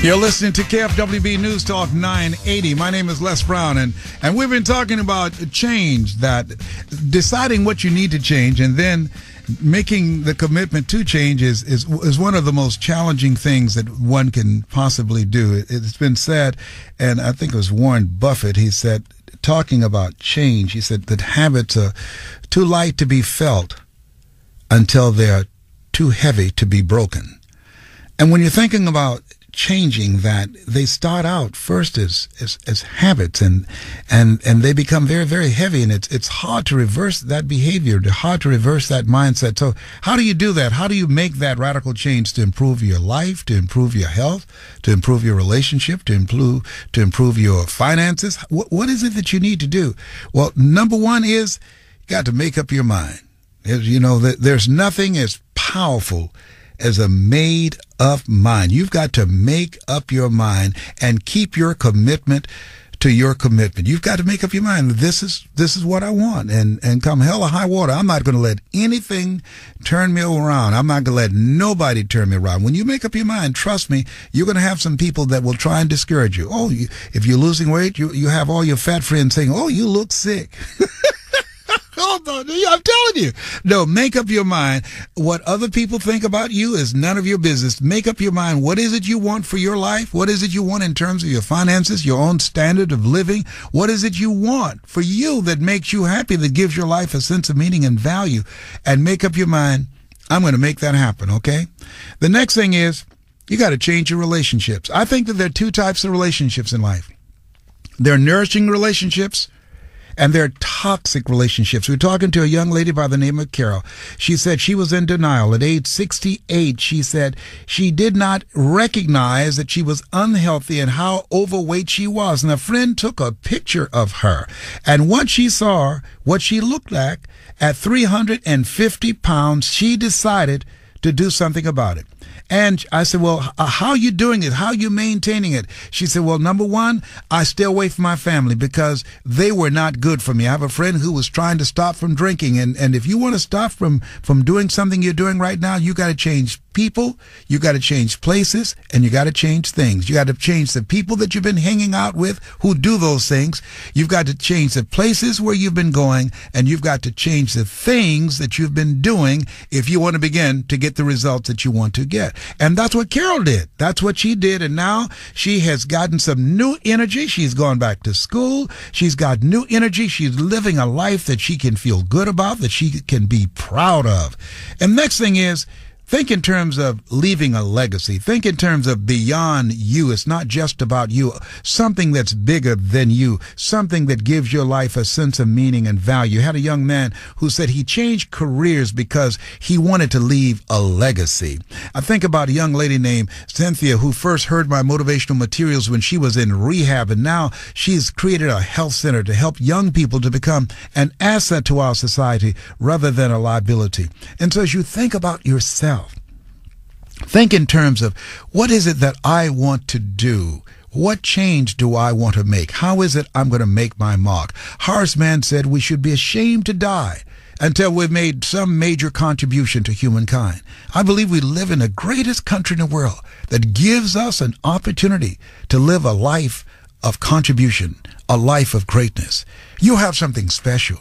You're listening to KFWB News Talk 980. My name is Les Brown, and we've been talking about change, that deciding what you need to change and then making the commitment to change is one of the most challenging things that one can possibly do. It's been said, and I think it was Warren Buffett, he said, talking about change, he said that habits are too light to be felt until they're too heavy to be broken. And when you're thinking about changing that, they start out first as habits and they become very, very heavy, and it's hard to reverse that behavior, hard to reverse that mindset. So how do you do that? How do you make that radical change to improve your life, to improve your health, to improve your relationship, to improve your finances? What is it that you need to do? Well, number one is you got to make up your mind. You know, there's nothing as powerful as a made-up mind. You've got to make up your mind and keep your commitment to your commitment. You've got to make up your mind. This is what I want. And come hell or high water, I'm not going to let anything turn me around. I'm not going to let nobody turn me around. When you make up your mind, trust me, you're going to have some people that will try and discourage you. Oh, if you're losing weight, you have all your fat friends saying, oh, you look sick. Hold on, I'm telling you. No, make up your mind. What other people think about you is none of your business. Make up your mind. What is it you want for your life? What is it you want in terms of your finances, your own standard of living? What is it you want for you that makes you happy, that gives your life a sense of meaning and value? And make up your mind, I'm going to make that happen, okay? The next thing is you got to change your relationships. I think that there are two types of relationships in life. There are nourishing relationships, and they're toxic relationships. We're talking to a young lady by the name of Carol. She said she was in denial. At age 68, she said she did not recognize that she was unhealthy and how overweight she was. And a friend took a picture of her. And once she saw what she looked like at 350 pounds, she decided to do something about it. And I said, well, how are you doing it? How are you maintaining it? She said, well, number one, I stay away from my family because they were not good for me. I have a friend who was trying to stop from drinking. And if you want to stop from doing something you're doing right now, you got to change people, you got to change places, and you got to change things. You got to change the people that you've been hanging out with who do those things. You've got to change the places where you've been going, and you've got to change the things that you've been doing if you want to begin to get the results that you want to get. And that's what Carol did. That's what she did. And now she has gotten some new energy. She's gone back to school. She's got new energy. She's living a life that she can feel good about, that she can be proud of. And next thing is, think in terms of leaving a legacy. Think in terms of beyond you. It's not just about you. Something that's bigger than you. Something that gives your life a sense of meaning and value. I had a young man who said he changed careers because he wanted to leave a legacy. I think about a young lady named Cynthia who first heard my motivational materials when she was in rehab, and now she's created a health center to help young people to become an asset to our society rather than a liability. And so as you think about yourself, think in terms of what is it that I want to do? What change do I want to make? How is it I'm going to make my mark? Horace Mann said we should be ashamed to die until we've made some major contribution to humankind. I believe we live in the greatest country in the world that gives us an opportunity to live a life of contribution, a life of greatness. You have something special.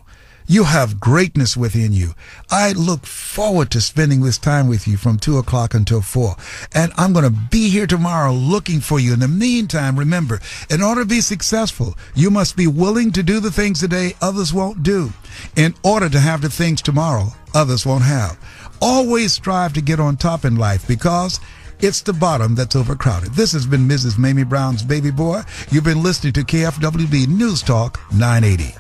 You have greatness within you. I look forward to spending this time with you from 2 o'clock until 4. And I'm going to be here tomorrow looking for you. In the meantime, remember, in order to be successful, you must be willing to do the things today others won't do in order to have the things tomorrow others won't have. Always strive to get on top in life because it's the bottom that's overcrowded. This has been Mrs. Mamie Brown's Baby Boy. You've been listening to KFWB News Talk 980.